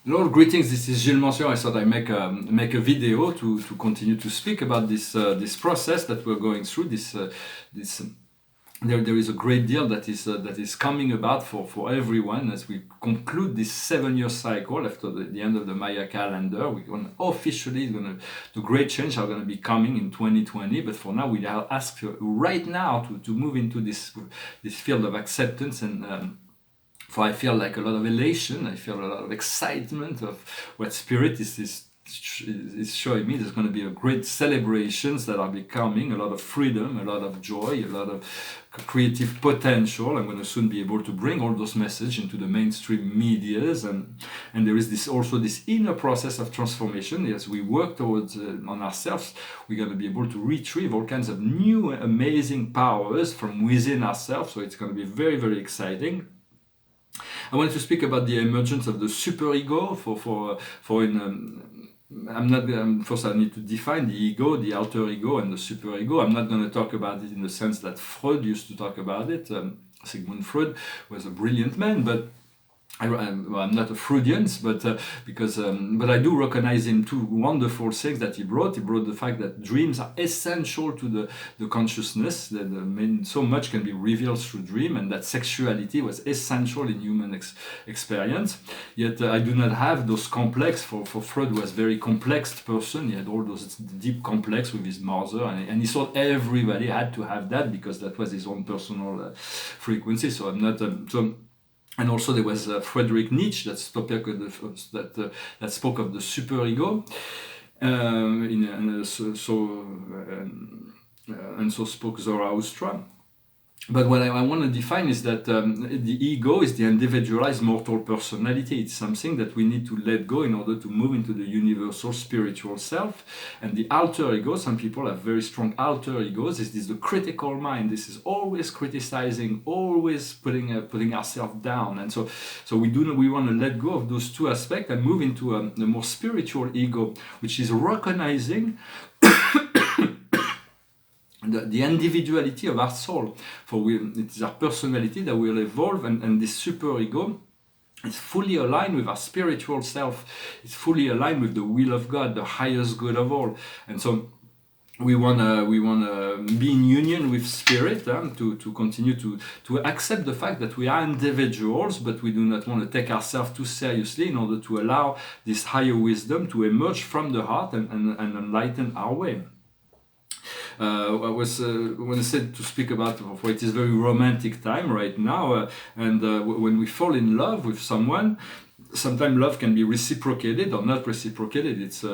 Lord, greetings. This is Gillesmansillon. I thought I'd make a video to continue to speak about this process that we're going through. There is a great deal that is coming about for everyone as we conclude this 7-year cycle after the end of the Maya calendar. We're going to officially the great change are going to be coming in 2020. But for now, we are asked right now to move into this field of acceptance and. For I feel like a lot of elation, I feel a lot of excitement of what Spirit is showing me. There's going to be a great celebrations that are becoming, a lot of freedom, a lot of joy, a lot of creative potential. I'm going to soon be able to bring all those messages into the mainstream medias, and there is this inner process of transformation. As we work towards on ourselves, we're going to be able to retrieve all kinds of new amazing powers from within ourselves. So it's going to be very, very exciting. I wanted to speak about the emergence of the superego. First I need to define the ego, the alter ego, and the superego. I'm not going to talk about it in the sense that Freud used to talk about it. Sigmund Freud was a brilliant man, but I'm not a Freudian, but but I do recognize him two wonderful things that he brought. He brought the fact that dreams are essential to the consciousness, that so much can be revealed through dream, and that sexuality was essential in human experience. Yet I do not have those complex. For Freud was a very complex person. He had all those deep complex with his mother, and he thought everybody had to have that because that was his own personal frequency. So I'm not and also there was Friedrich Nietzsche that spoke of the superego, and so spoke Zoroaster. But what I want to define is that the ego is the individualized mortal personality. It's something that we need to let go in order to move into the universal spiritual self. And the alter ego, some people have very strong alter egos. This is the critical mind. This is always criticizing, always putting ourselves down. And so we want to let go of those two aspects and move into a more spiritual ego, which is recognizing the individuality of our soul. It is our personality that will evolve, and this superego is fully aligned with our spiritual self. It's fully aligned with the will of God, the highest good of all. And so we wanna be in union with Spirit, to continue to accept the fact that we are individuals, but we do not want to take ourselves too seriously in order to allow this higher wisdom to emerge from the heart and enlighten our way. When I said to speak about, for it is very romantic time right now, and when we fall in love with someone, sometimes love can be reciprocated or not reciprocated. It's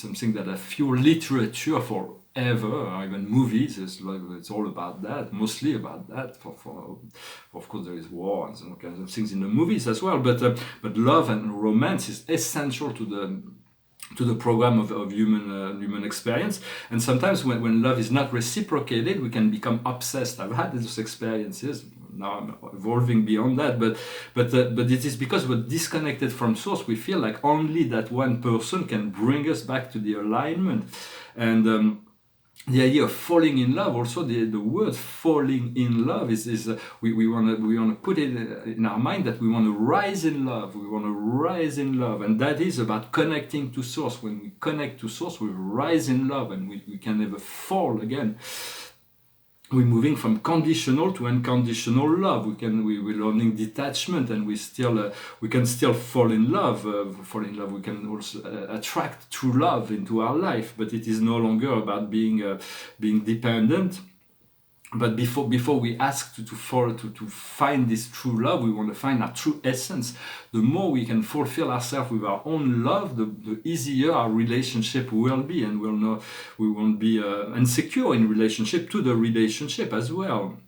something that I fuel literature forever, or even movies. It's all about that, mostly about that. Of course, there is war and some kinds of things in the movies as well, but love and romance is essential to the program of human experience. And sometimes when love is not reciprocated, we can become obsessed. I've had those experiences. Now I'm evolving beyond that, but it is because we're disconnected from source. We feel like only that one person can bring us back to the alignment. And the idea of falling in love, also the word falling in love is we want to put it in our mind that we want to rise in love. We want to rise in love, and that is about connecting to source. When we connect to source, we rise in love, and we can never fall again. We're moving from conditional to unconditional love. We're learning detachment, and we can still fall in love. We can also attract true love into our life, but it is no longer about being dependent. But before we ask to find this true love, we want to find our true essence. The more we can fulfill ourselves with our own love, the easier our relationship will be, and we won't be insecure in relationship to the relationship as well.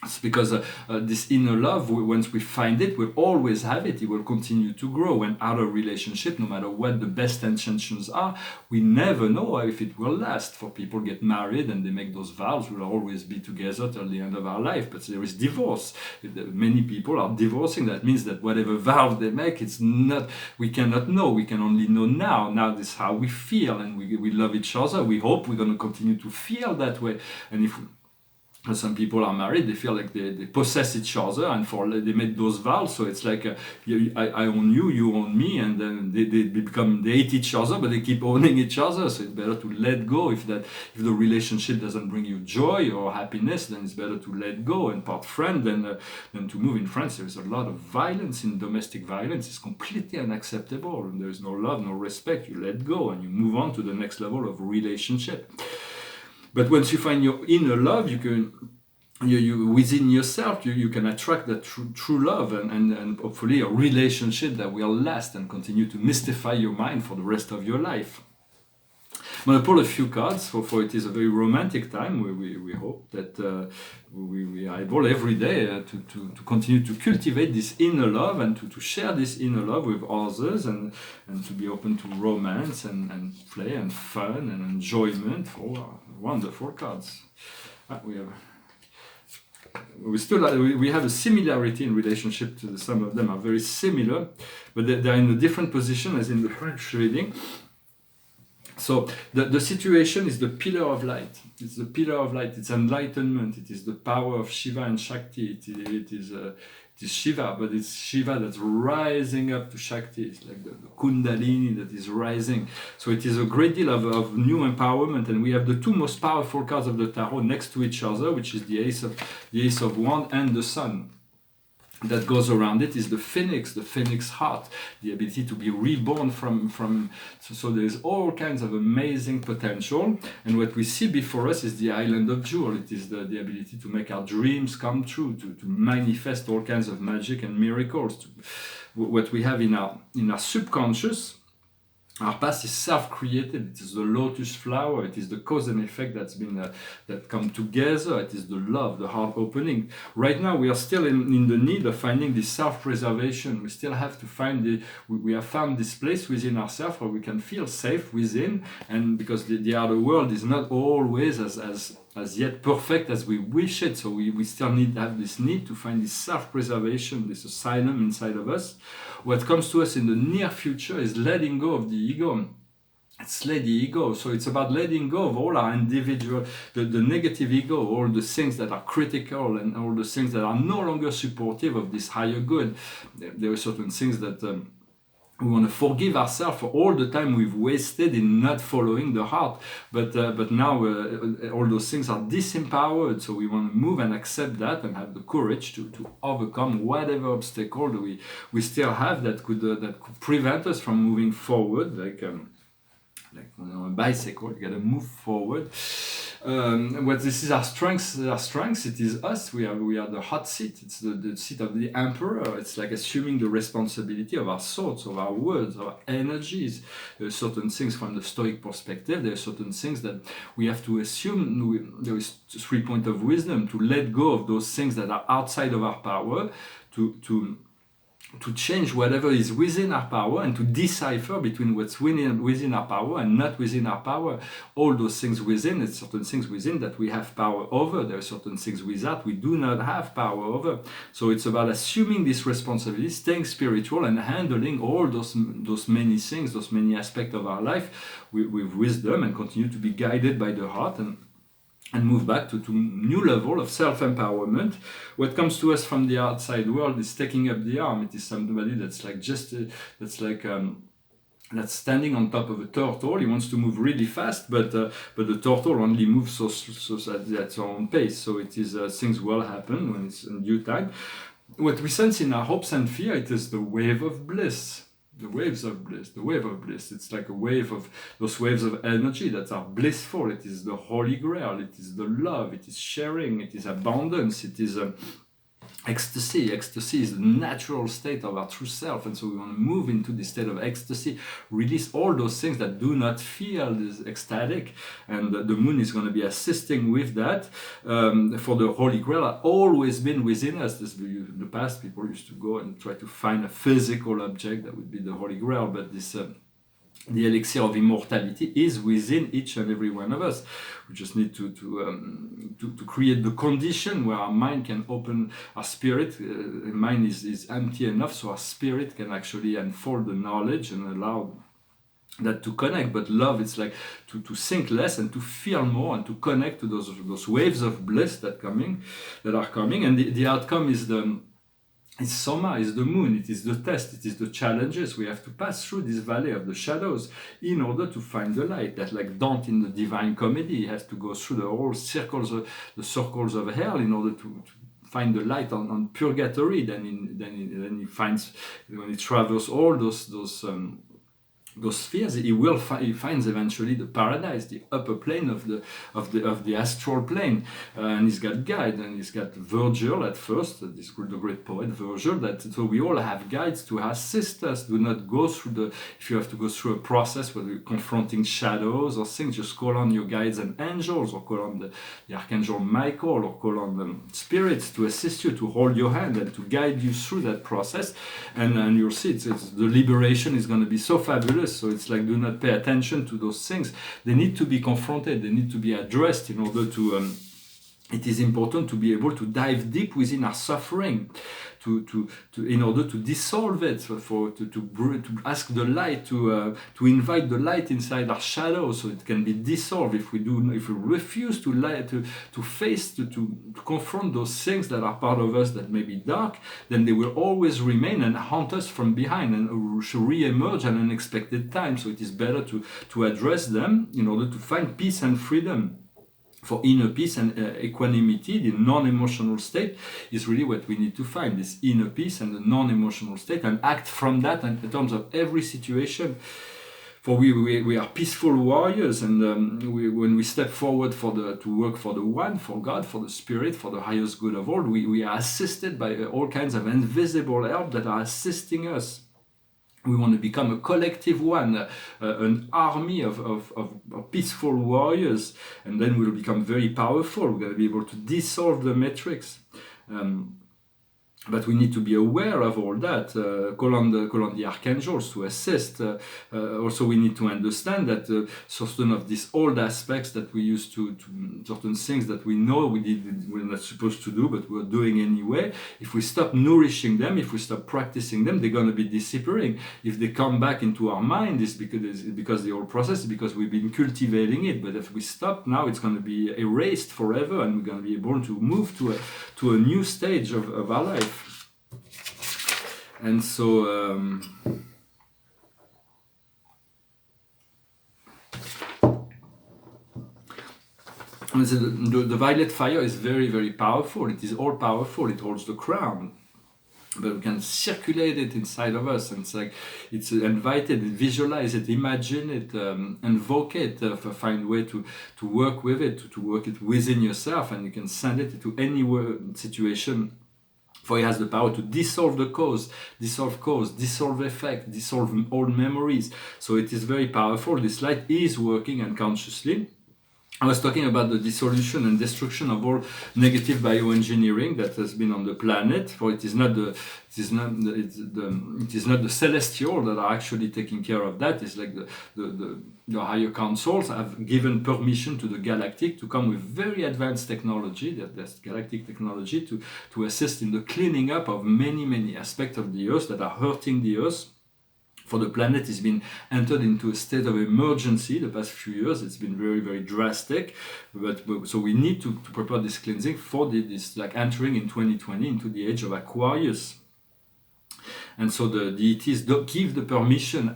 It's because this inner love, once we find it, we'll always have it. It will continue to grow. And our relationship, no matter what the best intentions are, we never know if it will last. For people get married and they make those vows, we'll always be together till the end of our life. But there is divorce. Many people are divorcing. That means that whatever vow they make, we cannot know. We can only know now. Now this is how we feel, and we love each other. We hope we're going to continue to feel that way. And some people are married, they feel like they possess each other, and they make those vows. So it's like I own you, you own me, and then they hate each other, but they keep owning each other. So it's better to let go. If the relationship doesn't bring you joy or happiness, then it's better to let go and part friend than to move. In France, there's a lot of violence, in domestic violence. It's completely unacceptable, and there's no love, no respect. You let go and you move on to the next level of relationship. But once you find your inner love, you can, within yourself, you can attract that true love, and hopefully a relationship that will last and continue to mystify your mind for the rest of your life. I'm going to pull a few cards, for it is a very romantic time. We hope that we are able every day to continue to cultivate this inner love, and to share this inner love with others, and to be open to romance and play and fun and enjoyment. For wonderful cards. We have a similarity in relationship to some of them are very similar, but they're in a different position as in the French reading. So the situation is the pillar of light. It's the pillar of light. It's enlightenment. It is the power of Shiva and Shakti. It is Shiva, but it's Shiva that's rising up to Shakti. It's like the Kundalini that is rising. So it is a great deal of new empowerment, and we have the two most powerful cards of the Tarot next to each other, which is the Ace of Wands and the Sun. That goes around it is the phoenix heart, the ability to be reborn from so there's all kinds of amazing potential, and what we see before us is the island of jewel. It is the ability to make our dreams come true, to manifest all kinds of magic and miracles. What we have in our subconscious. Our past is self-created. It is the lotus flower. It is the cause and effect that come together. It is the love, the heart opening. Right now, we are still in the need of finding this self-preservation. We still have to find we have found this place within ourselves where we can feel safe within, and because the outer world is not always as yet perfect as we wish it. So we still have this need to find this self-preservation, this asylum inside of us. What comes to us in the near future is letting go of the ego. It's let the ego. So it's about letting go of all our individual, the negative ego, all the things that are critical, and all the things that are no longer supportive of this higher good. There are certain things that we want to forgive ourselves for all the time we've wasted in not following the heart, but now all those things are disempowered. So we want to move and accept that, and have the courage to overcome whatever obstacle we still have that could prevent us from moving forward. Like on a bicycle, you gotta move forward. What this is our strengths. It is us. We are the hot seat. It's the seat of the emperor. It's like assuming the responsibility of our thoughts, of our words, of our energies. There are certain things from the Stoic perspective. There are certain things that we have to assume. There is 3 points of wisdom: to let go of those things that are outside of our power, to change whatever is within our power, and to decipher between what's within our power and not within our power. All those things within, it's certain things within that we have power over. There are certain things without we do not have power over. So it's about assuming this responsibility, staying spiritual, and handling all those many things, those many aspects of our life with wisdom, and continue to be guided by the heart, and move back to new level of self-empowerment. What comes to us from the outside world is taking up the arm. It is somebody that's standing on top of a turtle. He wants to move really fast, but the turtle only moves so at its own pace. So it is things will happen when it's in due time. What we sense in our hopes and fear, it is the wave of bliss. The waves of bliss, the wave of bliss. It's like a wave of those waves of energy that are blissful. It is the Holy Grail. It is the love. It is sharing. It is abundance. It is ecstasy. Ecstasy is the natural state of our true self, and so we want to move into this state of ecstasy, release all those things that do not feel this ecstatic, and the moon is going to be assisting with that. For the Holy Grail has always been within us. In the past, people used to go and try to find a physical object that would be the Holy Grail, but this the elixir of immortality is within each and every one of us. We just need to create the condition where our mind can open, our spirit. Mind is empty enough so our spirit can actually unfold the knowledge and allow that to connect, but love, it's like to think less and to feel more and to connect to those waves of bliss that are coming, and the outcome is it's Soma, is the moon, it is the test, it is the challenges. We have to pass through this valley of the shadows in order to find the light. That, like Dante in the Divine Comedy, he has to go through the whole circles of hell in order to find the light on purgatory. Then he finds, when he travels all those spheres, he finds eventually the paradise, the upper plane of the astral plane, and he's got guide, and he's got Virgil at first, the great poet Virgil. So we all have guides to assist us. Do not go through if you have to go through a process where you're confronting shadows or things, just call on your guides and angels, or call on the Archangel Michael, or call on the spirits to assist you, to hold your hand and to guide you through that process, and you'll see the liberation is going to be so fabulous. So it's like, do not pay attention to those things. They need to be confronted, they need to be addressed in order to it is important to be able to dive deep within our suffering, in order to dissolve it, to ask the light, to invite the light inside our shadow, so it can be dissolved. If we refuse to face, to confront those things that are part of us that may be dark, then they will always remain and haunt us from behind, and should re-emerge at an unexpected time. So it is better to address them in order to find peace and freedom. For inner peace and equanimity, the non-emotional state is really what we need to find, this inner peace and the non-emotional state, and act from that in terms of every situation. For we are peaceful warriors, and when we step forward to work for the One, for God, for the Spirit, for the highest good of all, we are assisted by all kinds of invisible help that are assisting us. We want to become a collective one, an army of peaceful warriors, and then we'll become very powerful. We're going to be able to dissolve the matrix. But we need to be aware of all that. Call on the archangels to assist. Also, we need to understand that certain of these old aspects that we used to certain things that we know we're not supposed to do, but we're doing anyway. If we stop nourishing them, if we stop practicing them, they're going to be disappearing. If they come back into our mind, it's because the whole process is because we've been cultivating it. But if we stop now, it's going to be erased forever, and we're going to be able to move to a new stage of our life. And so the violet fire is very, very powerful. It is all powerful. It holds the crown, but we can circulate it inside of us, and it's invited, visualize it, imagine it, invoke it, find a way to work with it, to work it within yourself, and you can send it to any situation. For it has the power to dissolve the cause, dissolve effect, dissolve old memories. So it is very powerful. This light is working unconsciously. I was talking about the dissolution and destruction of all negative bioengineering that has been on the planet. For it is not the celestial that are actually taking care of that. It's like the higher councils have given permission to the galactic to come with very advanced technology, that's galactic technology, to assist in the cleaning up of many aspects of the Earth that are hurting the Earth. For the planet has been entered into a state of emergency the past few years. It's been very, very drastic. So we need to prepare this cleansing for this, like entering in 2020 into the age of Aquarius. And so the deities give the permission,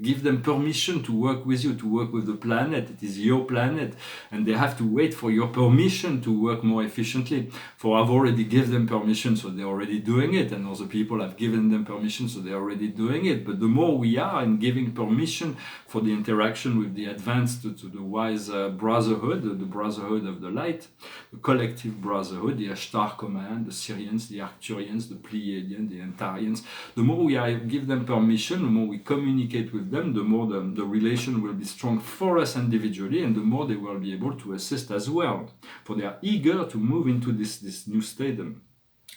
give them permission to work with you, to work with the planet. It is your planet, and they have to wait for your permission to work more efficiently. For I've already given them permission, so they're already doing it, and other people have given them permission, so they're already doing it. But the more we are in giving permission for the interaction with the advanced, to the wise brotherhood, the brotherhood of the light, the collective brotherhood, the Ashtar Command, the Syrians, the Arcturians, the Pleiadians, the Antarians, the more we give them permission, the more we communicate with them, the more the relation will be strong for us individually, and the more they will be able to assist as well. For they are eager to move into this new state.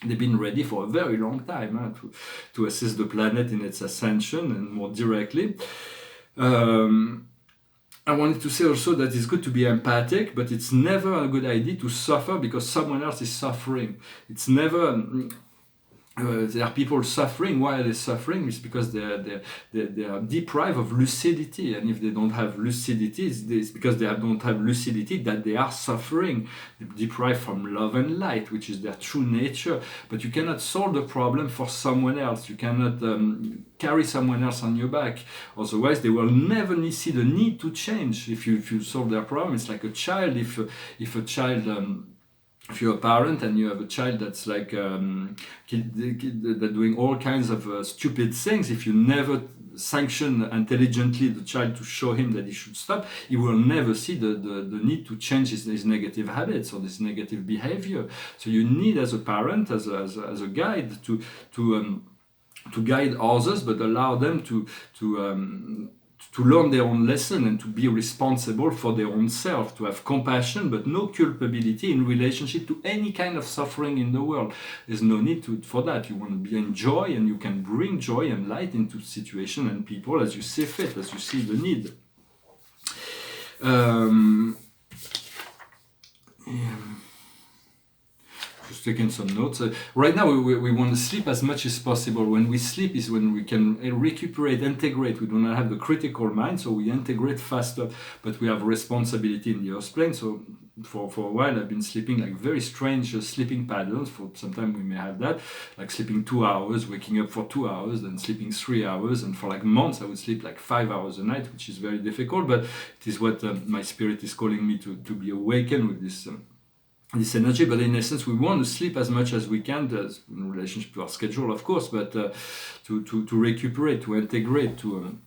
They've been ready for a very long time to assist the planet in its ascension, and more directly. I wanted to say also that it's good to be empathic, but it's never a good idea to suffer because someone else is suffering. It's never... there are people suffering. Why are they suffering? It's because they are deprived of lucidity, and if they don't have lucidity, it's because they don't have lucidity that they are suffering. They're deprived from love and light, which is their true nature. But you cannot solve the problem for someone else. You cannot carry someone else on your back. Otherwise, they will never see the need to change. If you solve their problem, it's like a child. If a child if you're a parent and you have a child that's like that doing all kinds of stupid things, if you never sanction intelligently the child to show him that he should stop, he will never see the need to change his negative habits or this negative behavior. So you need, as a parent, as a guide, to guide others, but allow them to learn their own lesson and to be responsible for their own self, to have compassion but no culpability in relationship to any kind of suffering in the world. There's no need for that. You want to be in joy, and you can bring joy and light into situation and people as you see fit, as you see the need. Just taking some notes. Right now we want to sleep as much as possible. When we sleep is when we can recuperate, integrate. We do not have the critical mind, so we integrate faster, but we have responsibility in the earth plane. So for a while I've been sleeping like very strange sleeping patterns. For some time we may have that, like sleeping 2 hours, waking up for 2 hours, then sleeping 3 hours, and for like months I would sleep like 5 hours a night, which is very difficult, but it is what my spirit is calling me to be awakened with this energy. But in essence, we want to sleep as much as we can, in relationship to our schedule, of course, but to recuperate, to integrate, to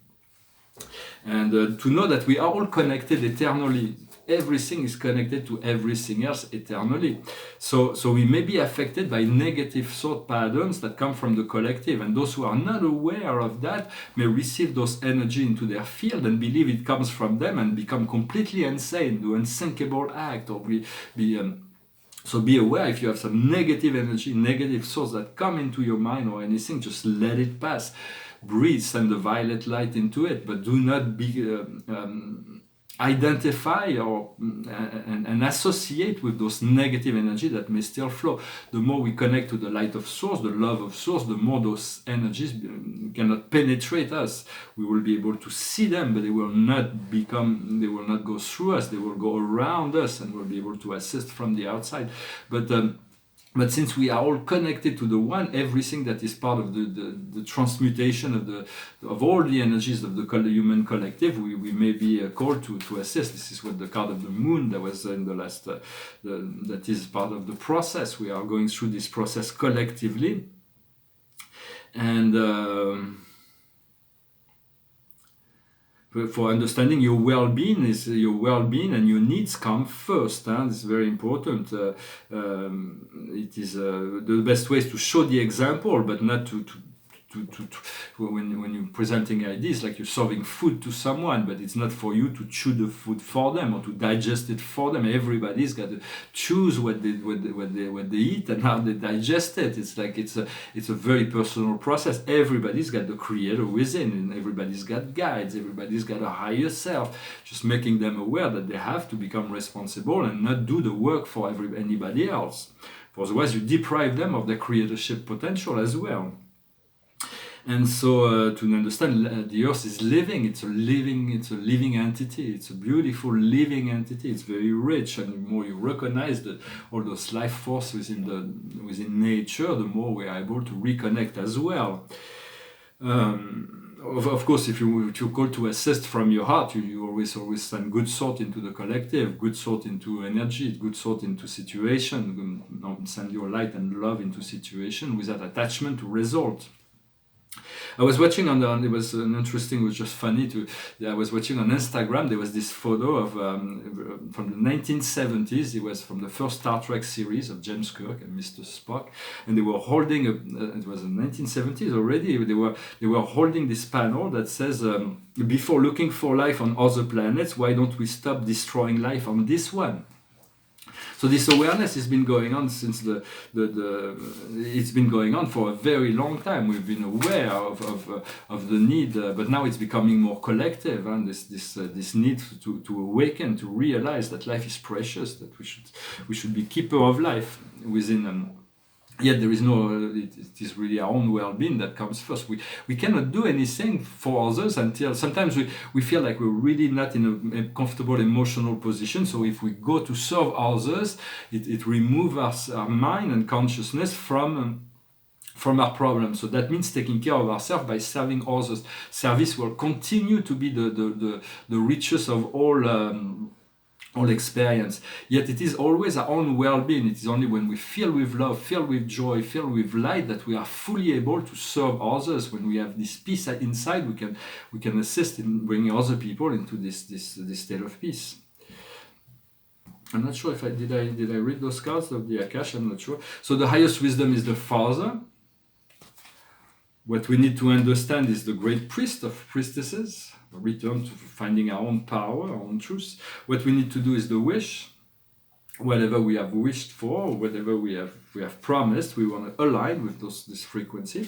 know that we are all connected eternally. Everything is connected to everything else eternally. So we may be affected by negative thought patterns that come from the collective, and those who are not aware of that may receive those energy into their field and believe it comes from them and become completely insane, do unthinkable act, or so be aware. If you have some negative energy, negative thoughts that come into your mind or anything, just let it pass. Breathe, send the violet light into it, but do not identify or and associate with those negative energy that may still flow. The more we connect to the light of source, the love of source, the more those energies cannot penetrate us. We will be able to see them, but they will not go through us. They will go around us, and we'll be able to assist from the outside. But since we are all connected to the one, everything that is part of the transmutation of all the energies of the human collective, we may be called to assist. This is what the card of the moon that was in the last, that is part of the process. We are going through this process collectively. And for understanding your well-being and your needs come first. This is very important. It is the best way is to show the example, but not to when you're presenting ideas, like you're serving food to someone, but it's not for you to chew the food for them or to digest it for them. Everybody's got to choose what they eat and how they digest it. It's like it's a very personal process. Everybody's got the creator within, and everybody's got guides. Everybody's got a higher self. Just making them aware that they have to become responsible and not do the work for anybody else. For otherwise, you deprive them of their creatorship potential as well. And so to understand, the earth is living. It's a living entity. It's a beautiful living entity. It's very rich, and the more you recognize all those life forces within nature, the more we are able to reconnect as well. Of course, if you're called to assist from your heart, you always send good thought into the collective, good thought into energy, good thought into situation. Send your light and love into situation without attachment to result. I was watching it was just funny I was watching on Instagram, there was this photo of from the 1970s. It was from the first Star Trek series of James Kirk and Mr. Spock, and they were holding it was in the 1970s already, they were holding this panel that says, before looking for life on other planets, why don't we stop destroying life on this one? So this awareness has been going on since it's been going on for a very long time. We've been aware of the need, but now it's becoming more collective, and this need to awaken, to realize that life is precious, that we should be keeper of life within Yet there is no, it is really our own well-being that comes first. We cannot do anything for others until sometimes we feel like we're really not in a comfortable emotional position. So if we go to serve others, it removes our mind and consciousness from our problems. So that means taking care of ourselves by serving others. Service will continue to be the richest of all experience. Yet it is always our own well-being. It is only when we feel with love, feel with joy, feel with light that we are fully able to serve others. When we have this peace inside, we can assist in bringing other people into this state of peace. I'm not sure if did I read those cards of the Akash. I'm not sure. So the highest wisdom is the Father. What we need to understand is the great priest of priestesses, a return to finding our own power, our own truth. What we need to do is the wish. Whatever we have wished for, whatever we have promised, we want to align with this frequency.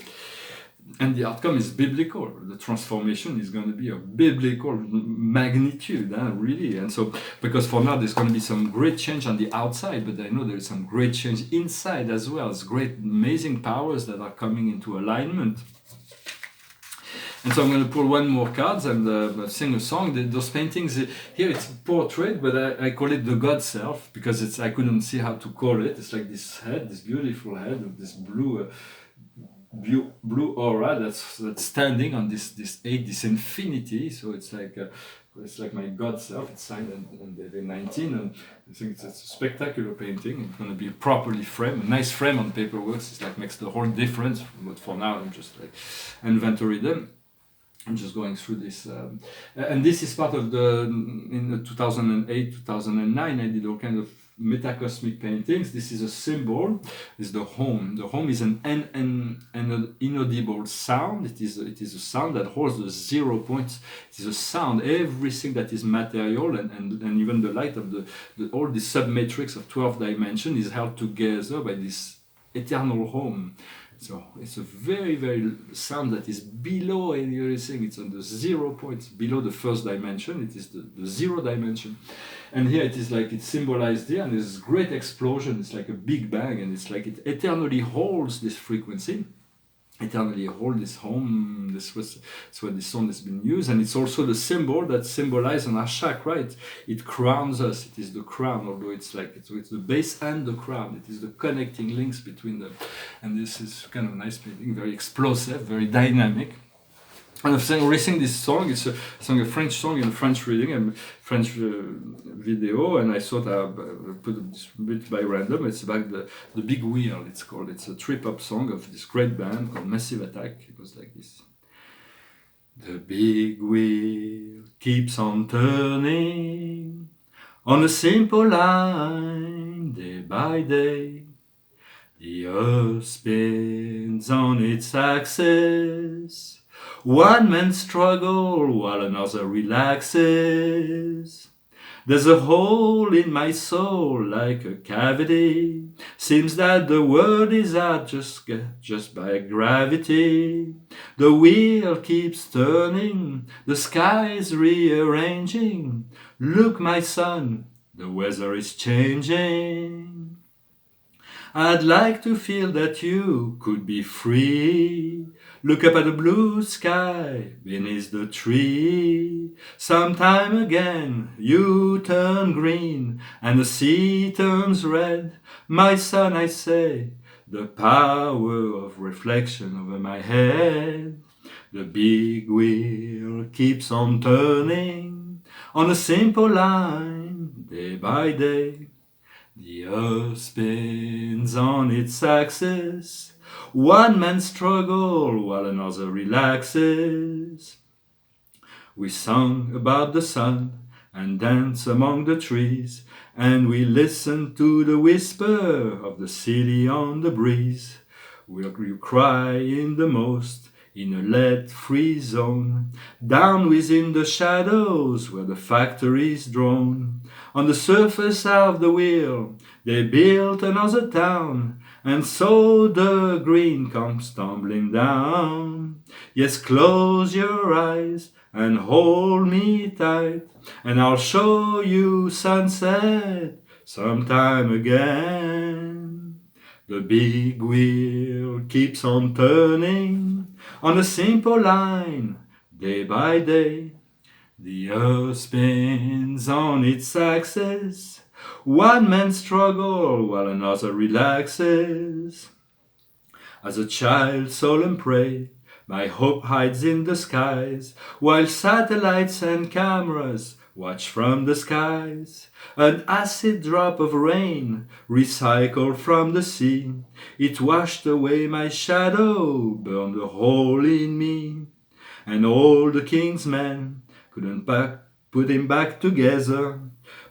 And the outcome is biblical. The transformation is going to be a biblical magnitude, really. And so, because for now there's going to be some great change on the outside, but I know there is some great change inside as well. It's great, amazing powers that are coming into alignment. And so I'm going to pull one more card and sing a song. Those paintings, here it's portrait, but I call it the God Self, because I couldn't see how to call it. It's like this head, this beautiful head of this blue aura that's standing on this infinity. So it's like my God Self. It's signed on day 19, and I think it's a spectacular painting. It's going to be properly framed, a nice frame on paperwork. It's like makes the whole difference. But for now, I'm just like inventory them. I'm just going through this, and this is part of in 2008, 2009. I did all kind of metacosmic paintings. This is a symbol. It's the home. The home is an inaudible sound. It is a sound that holds the 0 points. It is a sound. Everything that is material and even the light of all the submatrix of 12 dimensions is held together by this eternal home. So it's a very, very sound that is below everything. It's on the 0 points, below the first dimension. It is the 0 dimension. And here it is like it's symbolized here, and there's this great explosion. It's like a big bang, and it's like it eternally holds this frequency, eternally hold this home. That's where this song has been used, and it's also the symbol that symbolizes on our chakra. It crowns us. It is the crown, although it's the base and the crown. It is the connecting links between them, and this is kind of a nice painting, very explosive, very dynamic. And I've re-sing this song. It's a French song in a French reading and French video, and I thought I put this bit by random. It's about the Big Wheel. It's called. It's a trip-hop song of this great band called Massive Attack. It goes like this: the big wheel keeps on turning on a simple line, day by day. The earth spins on its axis. One man struggles while another relaxes. There's a hole in my soul like a cavity. Seems that the world is out just by gravity. The wheel keeps turning, the sky is rearranging. Look, my son, the weather is changing. I'd like to feel that you could be free. Look up at the blue sky beneath the tree. Sometime again you turn green and the sea turns red. My son, I say, the power of reflection over my head. The big wheel keeps on turning on a simple line, day by day. The earth spins on its axis. One man struggles while another relaxes. We sung about the sun and danced among the trees, and we listened to the whisper of the city on the breeze. You cry in the most in a lead-free zone, down within the shadows where the factories drone. On the surface of the wheel they built another town, and so the green comes tumbling down. Yes, close your eyes and hold me tight, and I'll show you sunset sometime again. The big wheel keeps on turning on a simple line, day by day. The earth spins on its axis. One man struggles while another relaxes. As a child solemn pray, my hope hides in the skies, while satellites and cameras watch from the skies. An acid drop of rain, recycled from the sea, it washed away my shadow, burned a hole in me. And all the king's men couldn't put him back together,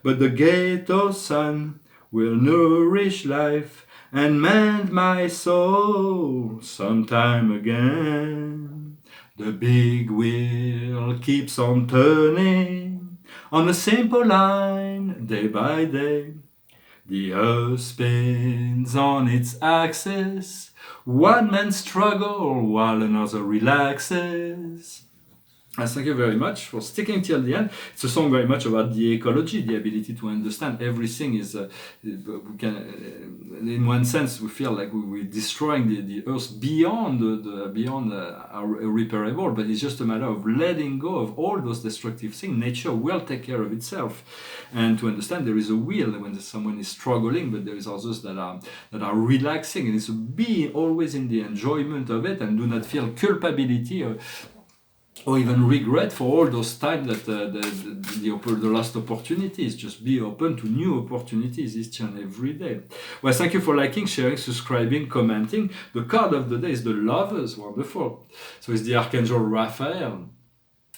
but the ghetto sun will nourish life and mend my soul sometime again. The big wheel keeps on turning on a simple line, day by day. The earth spins on its axis. One man struggles while another relaxes. Thank you very much for sticking till the end. It's a song very much about the ecology, the ability to understand everything is, we can, in one sense, we feel like we're destroying the earth beyond beyond irreparable, but it's just a matter of letting go of all those destructive things. Nature will take care of itself, and to understand there is a will when someone is struggling, but there is others that are relaxing, and it's being always in the enjoyment of it, and do not feel culpability or even regret for all those times that the lost opportunities. Just be open to new opportunities each and every day. Well, thank you for liking, sharing, subscribing, commenting. The card of the day is the Lovers. Wonderful. So it's the Archangel Raphael.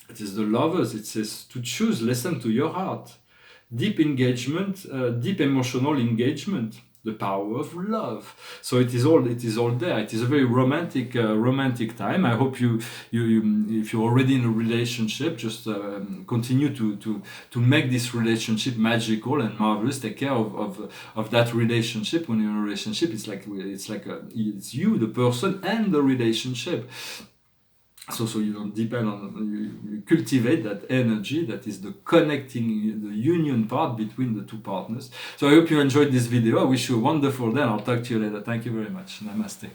It is the Lovers. It says to choose, listen to your heart. Deep engagement, deep emotional engagement. The power of love. So it is all there. It is a very romantic time. I hope you if you're already in a relationship, just continue to make this relationship magical and marvelous. Take care of that relationship. When you're in a relationship, it's it's you, the person, and the relationship. So you don't depend on, you cultivate that energy that is the connecting, the union part between the two partners. So I hope you enjoyed this video. I wish you a wonderful day, and I'll talk to you later. Thank you very much. Namaste.